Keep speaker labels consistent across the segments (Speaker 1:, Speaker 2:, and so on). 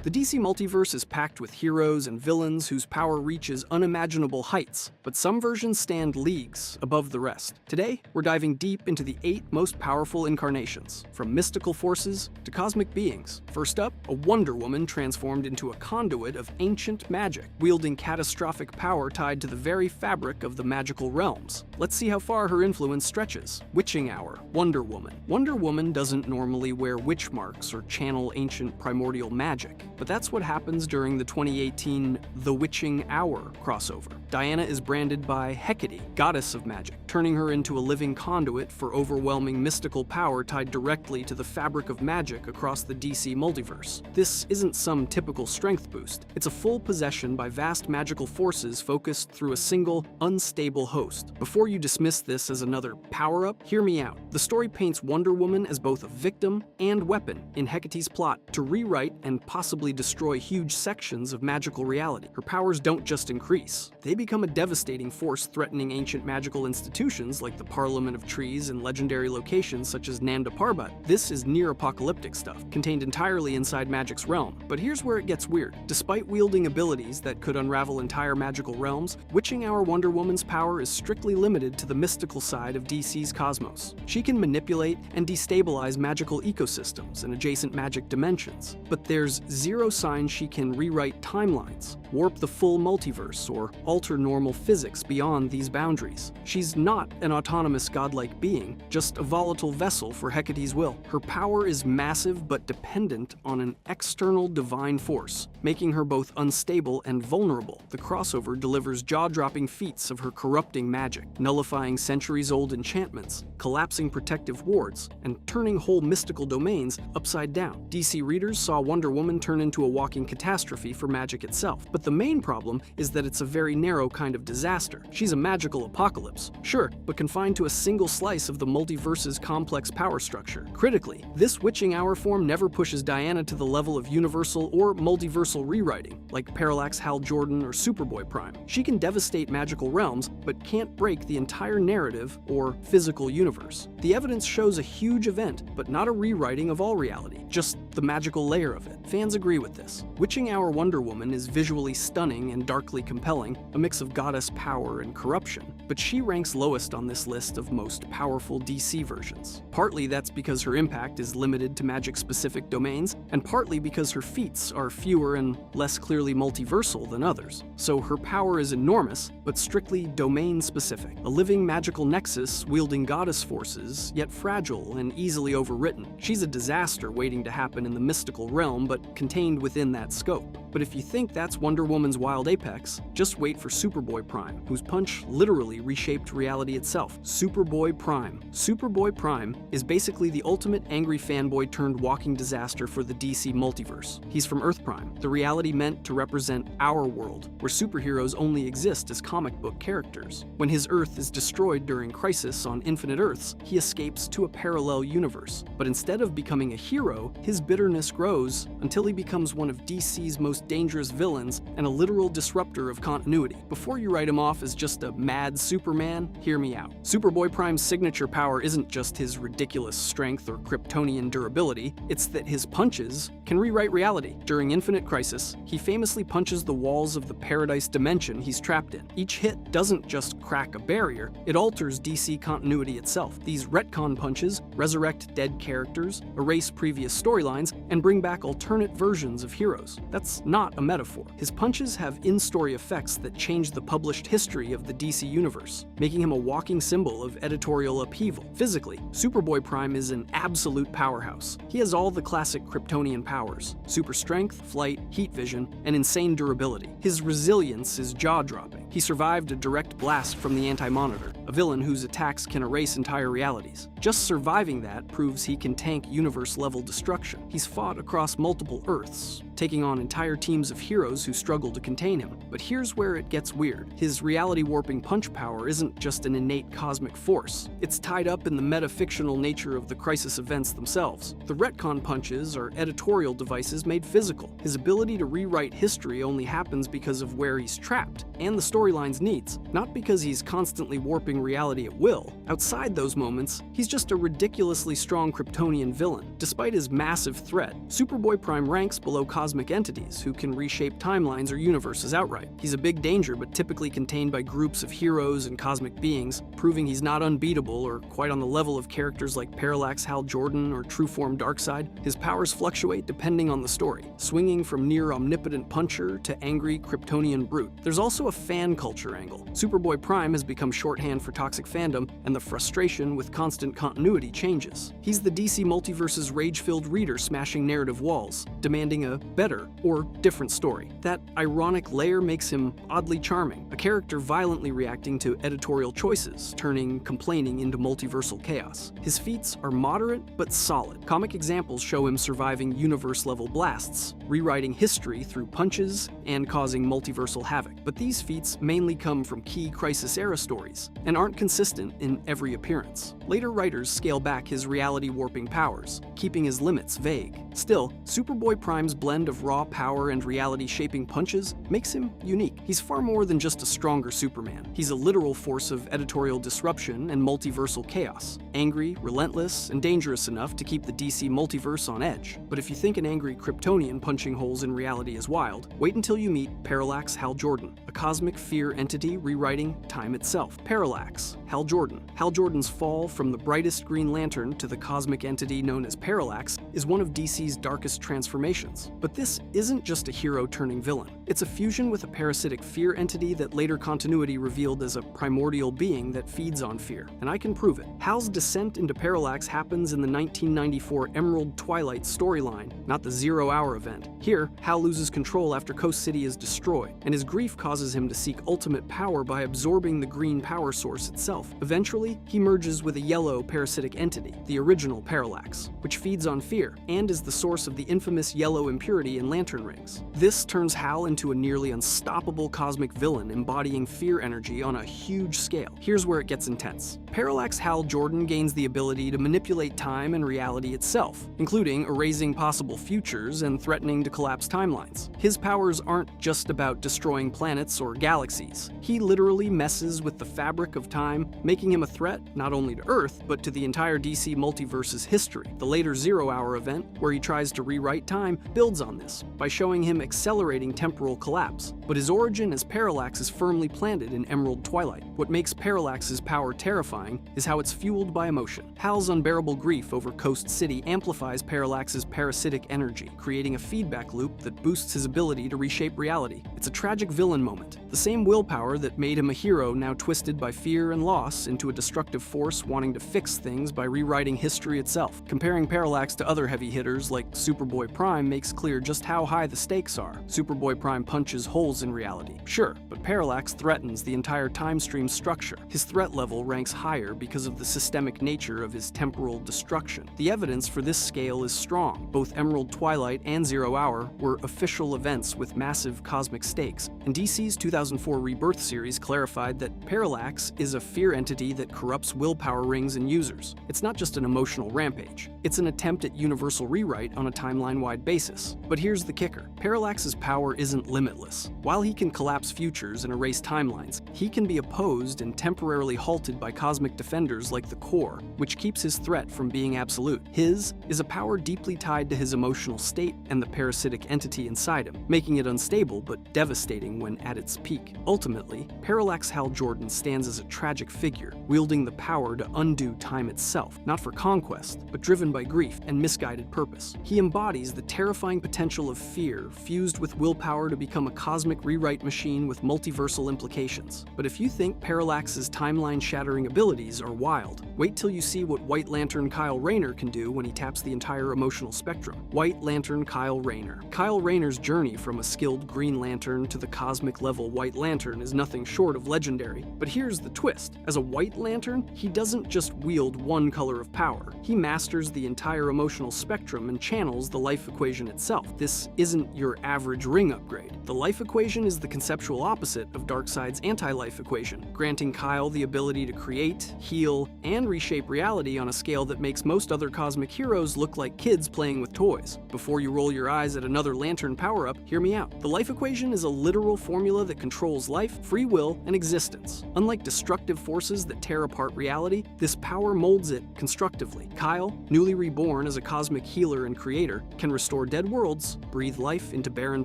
Speaker 1: The DC multiverse is packed with heroes and villains whose power reaches unimaginable heights, but some versions stand leagues above the rest. Today, we're diving deep into the 8 most powerful incarnations, from mystical forces to cosmic beings. First up, a Wonder Woman transformed into a conduit of ancient magic, wielding catastrophic power tied to the very fabric of the magical realms. Let's see how far her influence stretches. Witching Hour, Wonder Woman. Wonder Woman doesn't normally wear witch marks or channel ancient primordial magic, but that's what happens during the 2018 The Witching Hour crossover. Diana is branded by Hecate, goddess of magic, turning her into a living conduit for overwhelming mystical power tied directly to the fabric of magic across the DC multiverse. This isn't some typical strength boost, it's a full possession by vast magical forces focused through a single, unstable host. Before you dismiss this as another power-up, hear me out. The story paints Wonder Woman as both a victim and weapon in Hecate's plot to rewrite and possibly destroy huge sections of magical reality. Her powers don't just increase, they become a devastating force threatening ancient magical institutions like the Parliament of Trees and legendary locations such as Nanda Parbat. This is near-apocalyptic stuff, contained entirely inside magic's realm. But here's where it gets weird. Despite wielding abilities that could unravel entire magical realms, Witching Hour Wonder Woman's power is strictly limited to the mystical side of DC's cosmos. She can manipulate and destabilize magical ecosystems and adjacent magic dimensions, but there's zero sign she can rewrite timelines, warp the full multiverse, or alter normal physics beyond these boundaries. She's not an autonomous godlike being, just a volatile vessel for Hecate's will. Her power is massive but dependent on an external divine force, making her both unstable and vulnerable. The crossover delivers jaw-dropping feats of her corrupting magic, nullifying centuries-old enchantments, collapsing protective wards, and turning whole mystical domains upside down. DC readers saw Wonder Woman turn into a walking catastrophe for magic itself, but the main problem is that it's a very narrow kind of disaster. She's a magical apocalypse, sure, but confined to a single slice of the multiverse's complex power structure. Critically, this Witching Hour form never pushes Diana to the level of universal or multiversal rewriting, like Parallax Hal Jordan or Superboy Prime. She can devastate magical realms, but can't break the entire narrative or physical universe. The evidence shows a huge event, but not a rewriting of all reality, just the magical layer of it. Fans agree with this. Witching Hour Wonder Woman is visually stunning and darkly compelling, a mix of goddess power and corruption, but she ranks lowest on this list of most powerful DC versions. Partly that's because her impact is limited to magic-specific domains, and partly because her feats are fewer and less clearly multiversal than others. So her power is enormous, but strictly domain-specific. A living magical nexus wielding goddess forces, yet fragile and easily overwritten. She's a disaster waiting to happen in the mystical realm, but contained within that scope. But if you think that's Wonder Woman's wild apex, just wait for Superboy Prime, whose punch literally reshaped reality itself. Superboy Prime. Superboy Prime is basically the ultimate angry fanboy turned walking disaster for the DC multiverse. He's from Earth Prime, the reality meant to represent our world, where superheroes only exist as comic book characters. When his Earth is destroyed during Crisis on Infinite Earths, he escapes to a parallel universe. But instead of becoming a hero, his bitterness grows until he becomes one of DC's most dangerous villains and a literal disruptor of continuity. Before you write him off as just a mad Superman, hear me out. Superboy Prime's signature power isn't just his ridiculous strength or Kryptonian durability, it's that his punches can rewrite reality. During Infinite Crisis, he famously punches the walls of the Paradise dimension he's trapped in. Each hit doesn't just crack a barrier, it alters DC continuity itself. These retcon punches resurrect dead characters, erase previous storylines, and bring back alternate versions of heroes. That's not a metaphor. His punches have in-story effects that change the published history of the DC universe, making him a walking symbol of editorial upheaval. Physically, Superboy Prime is an absolute powerhouse. He has all the classic Kryptonian powers: super strength, flight, heat vision, and insane durability. His resilience is jaw-dropping. He survived a direct blast from the Anti-Monitor, a villain whose attacks can erase entire realities. Just surviving that proves he can tank universe-level destruction. He's fought across multiple Earths, taking on entire teams of heroes who struggle to contain him. But here's where it gets weird. His reality-warping punch power isn't just an innate cosmic force. It's tied up in the meta-fictional nature of the Crisis events themselves. The retcon punches are editorial devices made physical. His ability to rewrite history only happens because of where he's trapped, and the storyline's needs, not because he's constantly warping reality at will. Outside those moments, he's just a ridiculously strong Kryptonian villain. Despite his massive threat, Superboy Prime ranks below cosmic cosmic entities who can reshape timelines or universes outright. He's a big danger, but typically contained by groups of heroes and cosmic beings, proving he's not unbeatable or quite on the level of characters like Parallax Hal Jordan or Trueform Darkseid. His powers fluctuate depending on the story, swinging from near omnipotent puncher to angry Kryptonian brute. There's also a fan culture angle. Superboy Prime has become shorthand for toxic fandom, and the frustration with constant continuity changes. He's the DC Multiverse's rage-filled reader smashing narrative walls, demanding a better or different story. That ironic layer makes him oddly charming, a character violently reacting to editorial choices, turning complaining into multiversal chaos. His feats are moderate but solid. Comic examples show him surviving universe-level blasts, rewriting history through punches, and causing multiversal havoc. But these feats mainly come from key Crisis-era stories, and aren't consistent in every appearance. Later writers scale back his reality-warping powers, keeping his limits vague. Still, Superboy Prime's blend of raw power and reality-shaping punches makes him unique. He's far more than just a stronger Superman. He's a literal force of editorial disruption and multiversal chaos. Angry, relentless, and dangerous enough to keep the DC multiverse on edge. But if you think an angry Kryptonian punching holes in reality is wild, wait until you meet Parallax Hal Jordan, a cosmic fear entity rewriting time itself. Parallax Hal Jordan. Hal Jordan's fall from the brightest Green Lantern to the cosmic entity known as Parallax is one of DC's darkest transformations. But this isn't just a hero turning villain. It's a fusion with a parasitic fear entity that later continuity revealed as a primordial being that feeds on fear. And I can prove it. Hal's descent into Parallax happens in the 1994 Emerald Twilight storyline, not the Zero Hour event. Here, Hal loses control after Coast City is destroyed, and his grief causes him to seek ultimate power by absorbing the green power source itself. Eventually, he merges with a yellow parasitic entity, the original Parallax, which feeds on fear and is the source of the infamous yellow impurity in lantern rings. This turns Hal into a nearly unstoppable cosmic villain embodying fear energy on a huge scale. Here's where it gets intense. Parallax Hal Jordan gains the ability to manipulate time and reality itself, including erasing possible futures and threatening to collapse timelines. His powers aren't just about destroying planets or galaxies. He literally messes with the fabric of time, making him a threat not only to Earth, but to the entire DC multiverse's history. The later Zero Hour event, where he tries to rewrite time, builds on this by showing him accelerating temporal collapse. But his origin as Parallax is firmly planted in Emerald Twilight. What makes Parallax's power terrifying is how it's fueled by emotion. Hal's unbearable grief over Coast City amplifies Parallax's parasitic energy, creating a feedback loop that boosts his ability to reshape reality. It's a tragic villain moment. The same willpower that made him a hero now twisted by fear and loss into a destructive force wanting to fix things by rewriting history itself. Comparing Parallax to other heavy hitters like Superboy Prime makes clear just how high the stakes are. Superboy Prime punches holes in reality, sure, but Parallax threatens the entire time stream structure. His threat level ranks higher because of the systemic nature of his temporal destruction. The evidence for this scale is strong. Both Emerald Twilight and Zero Hour were official events with massive cosmic stakes, and DC's 2004 Rebirth series clarified that Parallax is a fear entity that corrupts willpower rings and users. It's not just an emotional rampage. It's an attempt at universal rewrite on a timeline-wide basis. But here's the kicker. Parallax's power isn't limitless. While he can collapse futures and erase timelines, he can be opposed and temporarily halted by cosmic defenders like the Core, which keeps his threat from being absolute. His is a power deeply tied to his emotional state and the parasitic entity inside him, making it unstable but devastating when at its peak. Ultimately, Parallax Hal Jordan stands as a tragic figure, wielding the power to undo time itself, not for conquest, but driven by grief and misguided purpose. He embodies the terrifying potential of fear fused with willpower to become a cosmic rewrite machine with multiversal implications. But if you think Parallax's timeline-shattering abilities are wild, wait till you see what White Lantern Kyle Rayner can do when he taps the entire emotional spectrum. White Lantern Kyle Rayner. Kyle Rayner's journey from a skilled Green Lantern to the cosmic-level White Lantern is nothing short of legendary. But here's the twist. As a White Lantern, he doesn't just wield one color of power. He masters the entire emotional spectrum and channels the life equation itself. This isn't your average ring upgrade. downgrade. The life equation is the conceptual opposite of Darkseid's anti-life equation, granting Kyle the ability to create, heal, and reshape reality on a scale that makes most other cosmic heroes look like kids playing with toys. Before you roll your eyes at another Lantern power-up, hear me out. The life equation is a literal formula that controls life, free will, and existence. Unlike destructive forces that tear apart reality, this power molds it constructively. Kyle, newly reborn as a cosmic healer and creator, can restore dead worlds, breathe life into barren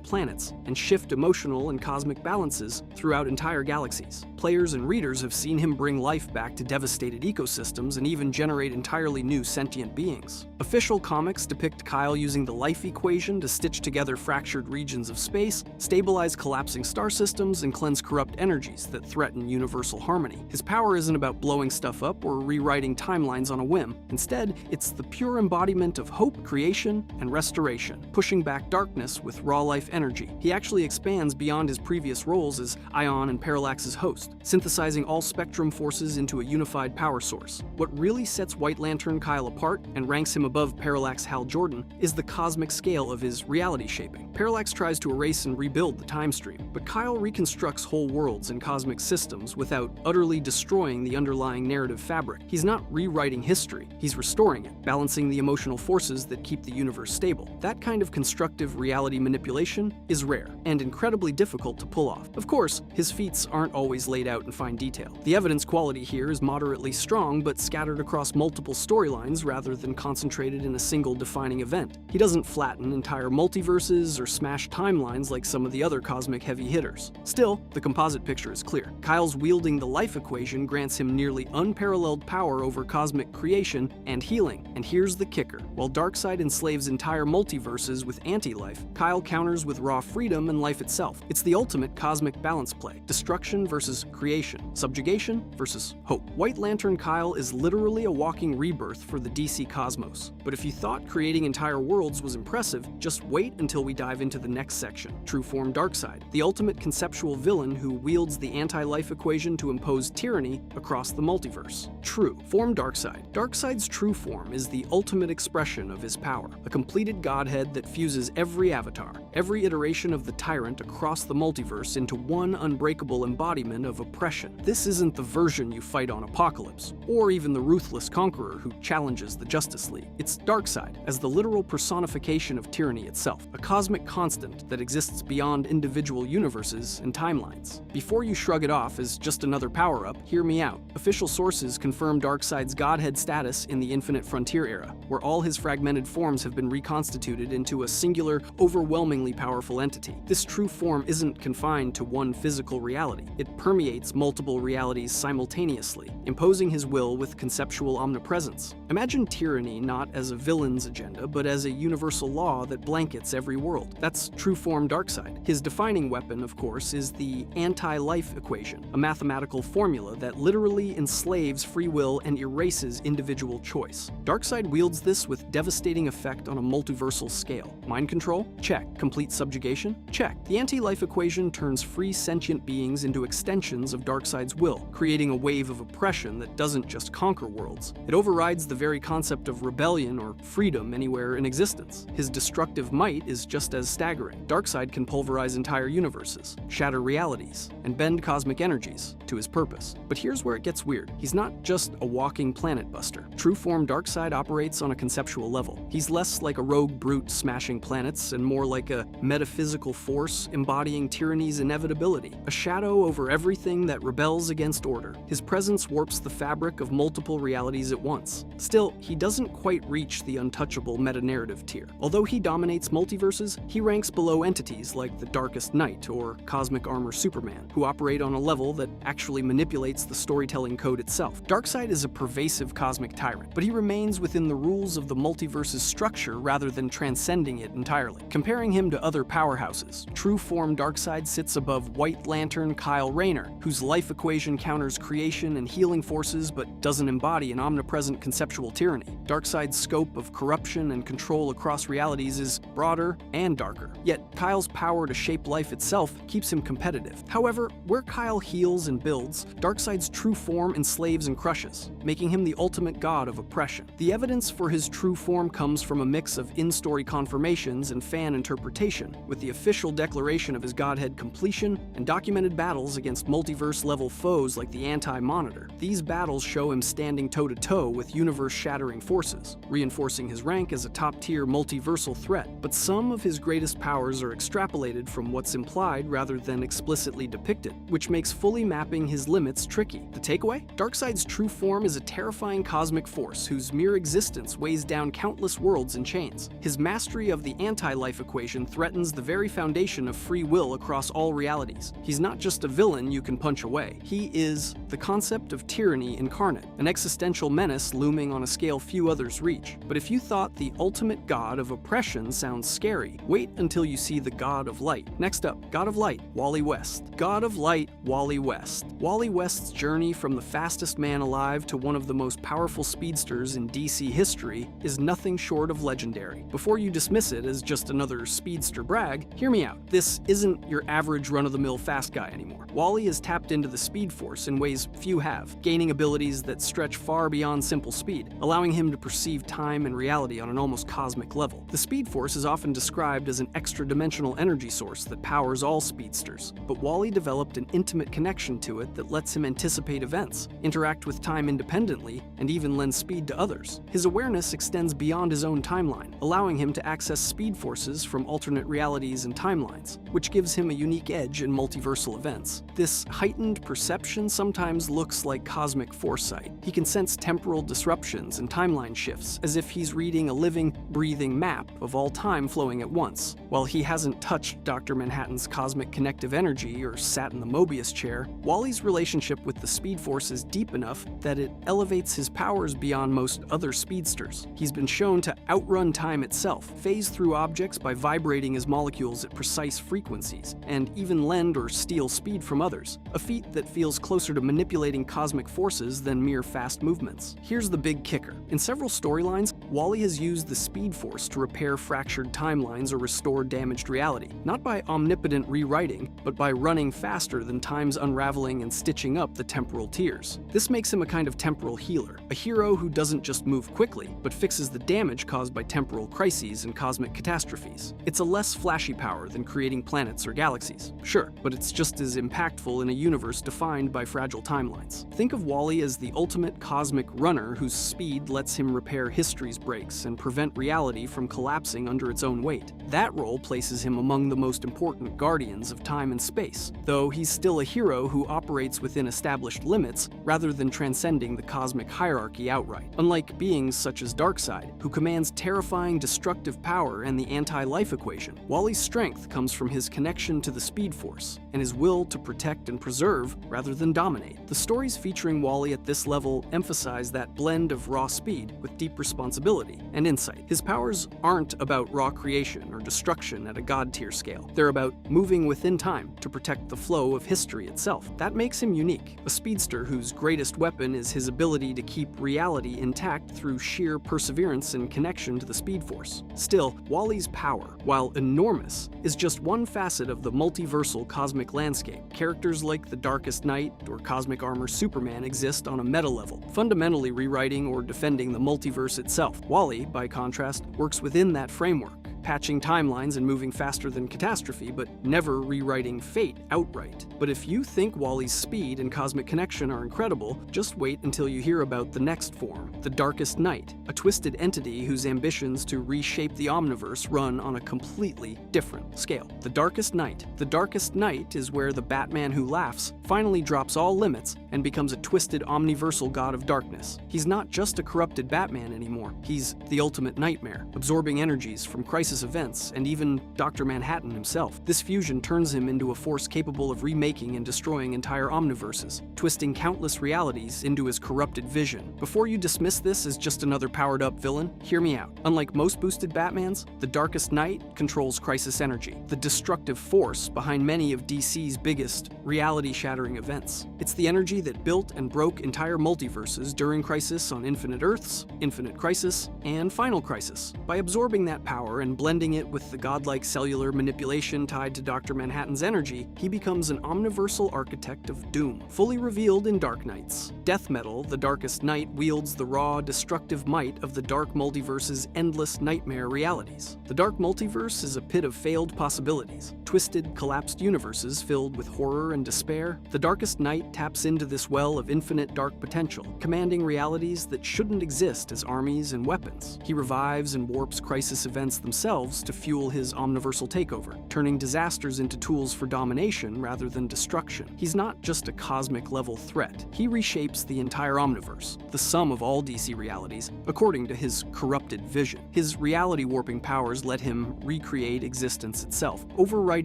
Speaker 1: planets, and shift emotional and cosmic balances throughout entire galaxies. Players and readers have seen him bring life back to devastated ecosystems and even generate entirely new sentient beings. Official comics depict Kyle using the life equation to stitch together fractured regions of space, stabilize collapsing star systems, and cleanse corrupt energies that threaten universal harmony. His power isn't about blowing stuff up or rewriting timelines on a whim. Instead, it's the pure embodiment of hope, creation, and restoration, pushing back darkness with raw life energy. He actually expands beyond his previous roles as Ion and Parallax's host, synthesizing all spectrum forces into a unified power source. What really sets White Lantern Kyle apart and ranks him above Parallax Hal Jordan is the cosmic scale of his reality shaping. Parallax tries to erase and rebuild the time stream, but Kyle reconstructs whole worlds and cosmic systems without utterly destroying the underlying narrative fabric. He's not rewriting history, he's restoring it, balancing the emotional forces that keep the universe stable. That kind of constructive reality manipulation is rare and incredibly difficult to pull off. Of course, his feats aren't always laid out in fine detail. The evidence quality here is moderately strong, but scattered across multiple storylines rather than concentrated in a single defining event. He doesn't flatten entire multiverses or smash timelines like some of the other cosmic heavy hitters. Still, the composite picture is clear. Kyle's wielding the life equation grants him nearly unparalleled power over cosmic creation and healing. And here's the kicker. While Darkseid enslaves entire multiverses with anti-life, Kyle counters with raw freedom and life itself. It's the ultimate cosmic balance play. Destruction versus creation. Subjugation versus hope. White Lantern Kyle is literally a walking rebirth for the DC cosmos. But if you thought creating entire worlds was impressive, just wait until we dive into the next section. True Form Darkseid, the ultimate conceptual villain who wields the anti-life equation to impose tyranny across the multiverse. True Form Darkseid. Darkseid's true form is the ultimate expression of his power, a completed godhead that fuses every avatar, every iteration of the tyrant across the multiverse into one unbreakable embodiment of oppression. This isn't the version you fight on Apocalypse, or even the ruthless conqueror who challenges the Justice League. It's Darkseid as the literal personification of tyranny itself, a cosmic constant that exists beyond individual universes and timelines. Before you shrug it off as just another power-up, hear me out. Official sources confirm Darkseid's godhead status in the Infinite Frontier era, where all his fragmented forms have been reconstituted into a singular, overwhelmingly powerful entity. This true form isn't confined to one physical reality. It permeates multiple realities simultaneously, imposing his will with conceptual omnipresence. Imagine tyranny not as a villain's agenda, but as a universal law that blankets every world. That's True Form Darkseid. His defining weapon, of course, is the anti-life equation, a mathematical formula that literally enslaves free will and erases individual choice. Darkseid wields this with devastating effect on a multiversal scale. Mind control? Check. Complete subjugation? Check. The anti-life equation turns free sentient beings into extensions of Darkseid's will, creating a wave of oppression that doesn't just conquer worlds. It overrides the very concept of rebellion or freedom anywhere in existence. His destructive might is just as staggering. Darkseid can pulverize entire universes, shatter realities, and bend cosmic energies to his purpose. But here's where it gets weird. He's not just a walking planet buster. True Form Darkseid operates on a conceptual level. He's less like a rogue brute smashing planets and more like a metaphysical force embodying tyranny's inevitability, a shadow over everything that rebels against order. His presence warps the fabric of multiple realities at once. Still, he doesn't quite reach the untouchable meta-narrative tier. Although he dominates multiverses, he ranks below entities like the Darkest Knight or Cosmic Armor Superman, who operate on a level that actually manipulates the storytelling code itself. Darkseid is a pervasive cosmic tyrant, but he remains within the rules of the multiverse's structure rather than transcending it entirely. Comparing him to other powerhouses, True Form Darkseid sits above White Lantern Kyle Rayner, whose life equation counters creation and healing forces but doesn't embody an omnipresent conceptual tyranny. Darkseid's scope of corruption and control across realities is broader and darker. Yet Kyle's power to shape life itself keeps him competitive. However, where Kyle heals and builds, Darkseid's true form enslaves and crushes, making him the ultimate god of oppression. The evidence for his true form comes from a mix of in-story confirmations and fan interpretation, with the official official declaration of his godhead completion, and documented battles against multiverse-level foes like the Anti-Monitor. These battles show him standing toe-to-toe with universe-shattering forces, reinforcing his rank as a top-tier multiversal threat. But some of his greatest powers are extrapolated from what's implied rather than explicitly depicted, which makes fully mapping his limits tricky. The takeaway? Darkseid's true form is a terrifying cosmic force whose mere existence weighs down countless worlds in chains. His mastery of the anti-life equation threatens the very foundation of free will across all realities. He's not just a villain you can punch away. He is the concept of tyranny incarnate, an existential menace looming on a scale few others reach. But if you thought the ultimate god of oppression sounds scary, wait until you see the God of Light. Next up, God of Light, Wally West. God of Light, Wally West. Wally West's journey from the fastest man alive to one of the most powerful speedsters in DC history is nothing short of legendary. Before you dismiss it as just another speedster brag, hear me out. This isn't your average run-of-the-mill fast guy anymore. Wally has tapped into the Speed Force in ways few have, gaining abilities that stretch far beyond simple speed, allowing him to perceive time and reality on an almost cosmic level. The Speed Force is often described as an extra-dimensional energy source that powers all speedsters, but Wally developed an intimate connection to it that lets him anticipate events, interact with time independently, and even lend speed to others. His awareness extends beyond his own timeline, allowing him to access speed forces from alternate realities and timelines, which gives him a unique edge in multiversal events. This heightened perception sometimes looks like cosmic foresight. He can sense temporal disruptions and timeline shifts, as if he's reading a living, breathing map of all time flowing at once. While he hasn't touched Dr. Manhattan's cosmic connective energy or sat in the Mobius chair, Wally's relationship with the Speed Force is deep enough that it elevates his powers beyond most other speedsters. He's been shown to outrun time itself, phase through objects by vibrating his molecules at precise frequencies, and even lend or steal speed from others, a feat that feels closer to manipulating cosmic forces than mere fast movements. Here's the big kicker. In several storylines, Wally has used the Speed Force to repair fractured timelines or restore damaged reality, not by omnipotent rewriting, but by running faster than time's unraveling and stitching up the temporal tiers. This makes him a kind of temporal healer, a hero who doesn't just move quickly, but fixes the damage caused by temporal crises and cosmic catastrophes. It's a less flashy power than creating planets or galaxies, sure, but it's just as impactful in a universe defined by fragile timelines. Think of Wally as the ultimate cosmic runner whose speed lets him repair history's breaks and prevent reality from collapsing under its own weight. That role places him among the most important guardians of time and space, though he's still a hero who operates within established limits rather than transcending the cosmic hierarchy outright. Unlike beings such as Darkseid, who commands terrifying destructive power and the anti-life equation, Wally's strength comes from his connection to the Speed Force and his will to protect and preserve rather than dominate. The stories featuring Wally at this level emphasize that blend of raw speed with deep responsibility and insight. His powers aren't about raw creation or destruction at a god-tier scale. They're about moving within time to protect the flow of history itself. That makes him unique, a speedster whose greatest weapon is his ability to keep reality intact through sheer perseverance and connection to the Speed Force. Still, Wally's power, while enormous, is just one facet of the multiversal cosmic landscape. Characters like the Darkest Knight or Cosmic Armor Superman exist on a meta level, fundamentally rewriting or defending the multiverse itself. Wally, by contrast, works within that framework, patching timelines and moving faster than catastrophe, but never rewriting fate outright. But if you think Wally's speed and cosmic connection are incredible, just wait until you hear about the next form, the Darkest Knight, a twisted entity whose ambitions to reshape the Omniverse run on a completely different scale. The Darkest Knight. The Darkest Knight is where the Batman who laughs finally drops all limits and becomes a twisted omniversal god of darkness. He's not just a corrupted Batman anymore. He's the ultimate nightmare, absorbing energies from crisis events and even Dr. Manhattan himself. This fusion turns him into a force capable of remaking and destroying entire omniverses, twisting countless realities into his corrupted vision. Before you dismiss this as just another powered-up villain, hear me out. Unlike most boosted Batmans, the Darkest Knight controls crisis energy, the destructive force behind many of DC's biggest reality-shattering events. It's the energy that built and broke entire multiverses during Crisis on Infinite Earths, Infinite Crisis, and Final Crisis. By absorbing that power and blending it with the godlike cellular manipulation tied to Dr. Manhattan's energy, he becomes an omniversal architect of doom, fully revealed in Dark Knights. Death Metal, the Darkest Knight, wields the raw, destructive might of the Dark Multiverse's endless nightmare realities. The Dark Multiverse is a pit of failed possibilities, twisted, collapsed universes filled with horror and despair, The Darkest Knight taps into this well of infinite dark potential, commanding realities that shouldn't exist as armies and weapons. He revives and warps crisis events themselves to fuel his omniversal takeover, turning disasters into tools for domination rather than destruction. He's not just a cosmic-level threat. He reshapes the entire Omniverse, the sum of all DC realities, according to his corrupted vision. His reality-warping powers let him recreate existence itself, overwriting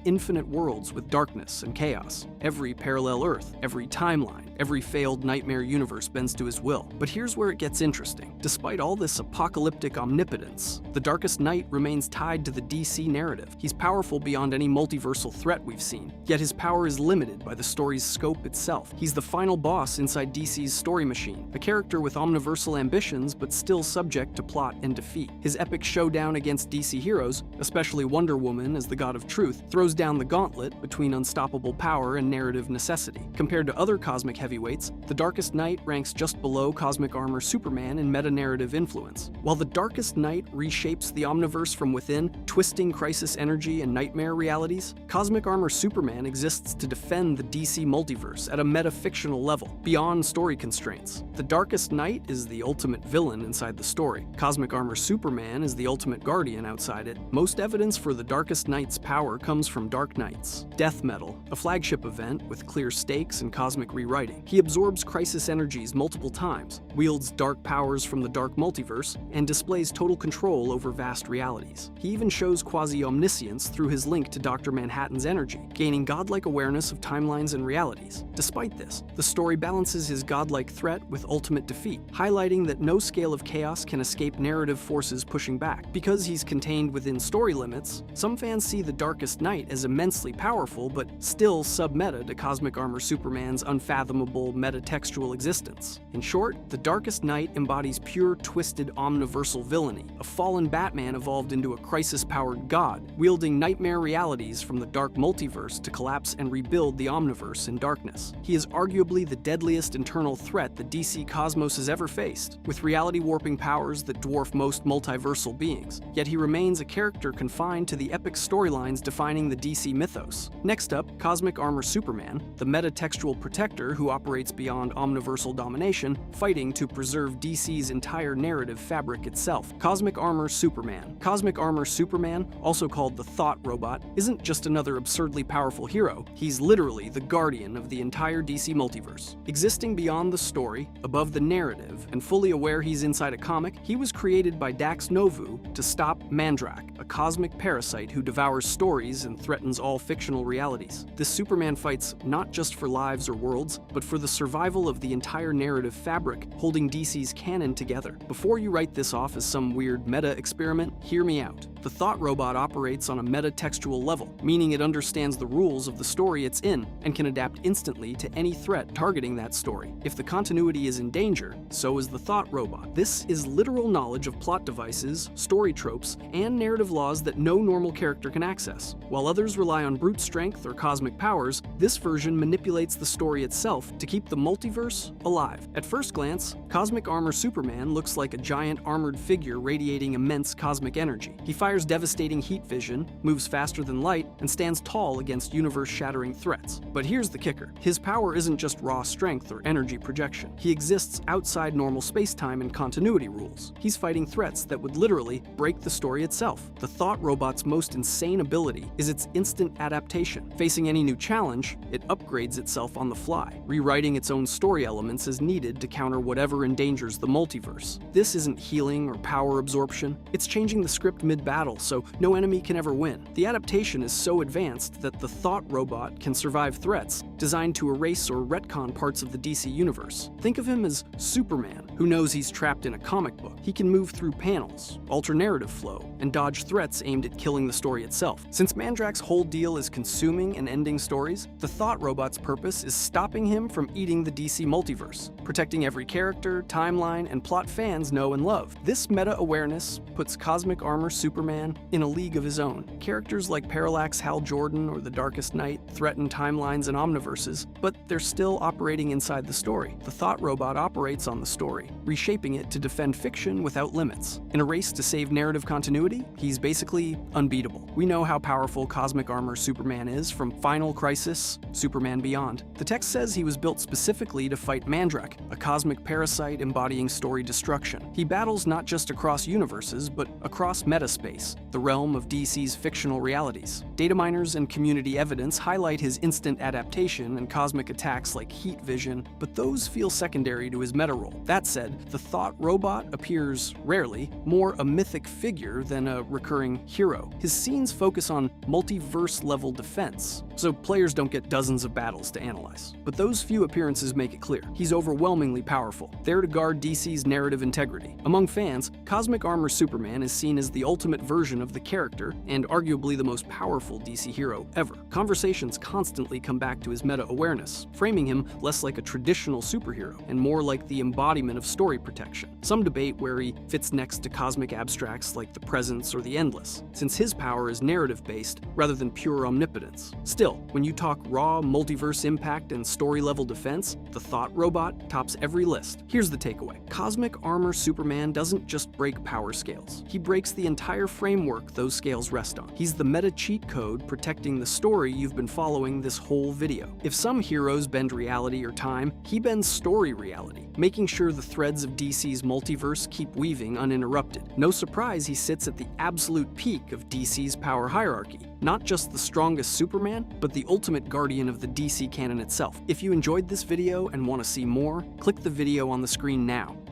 Speaker 1: infinite worlds with darkness and chaos. Every parallel Earth, every timeline, every failed nightmare universe bends to his will. But here's where it gets interesting. Despite all this apocalyptic omnipotence, The Darkest Knight remains tied to the DC narrative. He's powerful beyond any multiversal threat we've seen, yet his power is limited by the story's scope itself. He's the final boss inside DC's story machine, a character with omniversal ambitions but still subject to plot and defeat. His epic showdown against DC heroes, especially Wonder Woman as the God of Truth, throws down the gauntlet between unstoppable power and narrative necessity. Compared to other cosmic heavyweights, The Darkest Knight ranks just below Cosmic Armor Superman in meta-narrative influence. While The Darkest Knight reshapes the Omniverse from within, twisting crisis energy and nightmare realities, Cosmic Armor Superman exists to defend the DC multiverse at a meta-fictional level, beyond story constraints. The Darkest Knight is the ultimate villain inside the story. Cosmic Armor Superman is the ultimate guardian outside it. Most evidence for The Darkest Knight's power comes from Dark Knights, Death Metal, a flagship event with clear stakes and cosmic rewriting. He absorbs crisis energies multiple times, wields dark powers from the dark multiverse, and displays total control over vast realities. He even shows quasi-omniscience through his link to Dr. Manhattan's energy, gaining godlike awareness of timelines and realities. Despite this, the story balances his godlike threat with ultimate defeat, highlighting that no scale of chaos can escape narrative forces pushing back. Because he's contained within story limits, some fans see The Darkest Knight as immensely powerful but still sub-meta to Cosmic Armor Superman's unfathomable metatextual existence. In short, The Darkest Knight embodies pure, twisted, omniversal villainy, a fallen Batman evolved into a crisis-powered god, wielding nightmare realities from the dark multiverse to collapse and rebuild the Omniverse in darkness. He is arguably the deadliest internal threat the DC cosmos has ever faced, with reality-warping powers that dwarf most multiversal beings, yet he remains a character confined to the epic storylines defining the DC mythos. Next up, Cosmic Armor Superman, the metatextual protector who operates beyond omniversal domination, fighting to preserve DC's entire narrative fabric itself. Cosmic Armor Superman. Cosmic Armor Superman, also called the Thought Robot, isn't just another absurdly powerful hero, he's literally the guardian of the entire DC multiverse. Existing beyond the story, above the narrative, and fully aware he's inside a comic, he was created by Dax Novu to stop Mandrak, a cosmic parasite who devours stories and threatens all fictional realities. This Superman fights not just for lives or worlds, but for the survival of the entire narrative fabric holding DC's canon together. Before you write this off as some weird meta-experiment, hear me out. The Thought Robot operates on a meta-textual level, meaning it understands the rules of the story it's in and can adapt instantly to any threat targeting that story. If the continuity is in danger, so is the Thought Robot. This is literal knowledge of plot devices, story tropes, and narrative laws that no normal character can access. While others rely on brute strength or cosmic powers, this version manipulates the story itself to keep the multiverse alive. At first glance, Cosmic Armor Superman looks like a giant armored figure radiating immense cosmic energy. He fires devastating heat vision, moves faster than light, and stands tall against universe-shattering threats. But here's the kicker. His power isn't just raw strength or energy projection. He exists outside normal space-time and continuity rules. He's fighting threats that would literally break the story itself. The Thought Robot's most insane ability is its instant adaptation. Facing any new challenge, it upgrades itself on the fly, rewriting its own story elements as needed to counter whatever endangers the multiverse. This isn't healing or power absorption. It's changing the script mid-battle so no enemy can ever win. The adaptation is so advanced that the Thought Robot can survive threats designed to erase or retcon parts of the DC universe. Think of him as Superman, who knows he's trapped in a comic book. He can move through panels, alter narrative flow, and dodge threats aimed at killing the story itself. Since Mandrak's whole deal is consuming and ending stories, the Thought Robot's purpose is stopping him from eating the DC multiverse, protecting every character, timeline, and plot fans know and love. This meta-awareness puts Cosmic Armor Superman Superman in a league of his own. Characters like Parallax Hal Jordan or the Darkest Knight threaten timelines and omniverses, but they're still operating inside the story. The Thought Robot operates on the story, reshaping it to defend fiction without limits. In a race to save narrative continuity, he's basically unbeatable. We know how powerful Cosmic Armor Superman is from Final Crisis, Superman Beyond. The text says he was built specifically to fight Mandrake, a cosmic parasite embodying story destruction. He battles not just across universes, but across metaspace, the realm of DC's fictional realities. Data miners and community evidence highlight his instant adaptation and cosmic attacks like heat vision, but those feel secondary to his meta role. That said, the Thought Robot appears, rarely, more a mythic figure than a recurring hero. His scenes focus on multiverse-level defense, so players don't get dozens of battles to analyze. But those few appearances make it clear, he's overwhelmingly powerful, there to guard DC's narrative integrity. Among fans, Cosmic Armor Superman is seen as the ultimate version of the character, and arguably the most powerful DC hero ever. Conversations constantly come back to his meta-awareness, framing him less like a traditional superhero and more like the embodiment of story protection. Some debate where he fits next to cosmic abstracts like the Presence or the Endless, since his power is narrative-based rather than pure omnipotence. Still, when you talk raw multiverse impact and story-level defense, the Thought Robot tops every list. Here's the takeaway. Cosmic Armor Superman doesn't just break power scales. He breaks the entire framework those scales rest on. He's the meta cheat code protecting the story you've been following this whole video. If some heroes bend reality or time, he bends story reality, making sure the threads of DC's multiverse keep weaving uninterrupted. No surprise he sits at the absolute peak of DC's power hierarchy. Not just the strongest Superman, but the ultimate guardian of the DC canon itself. If you enjoyed this video and want to see more, click the video on the screen now.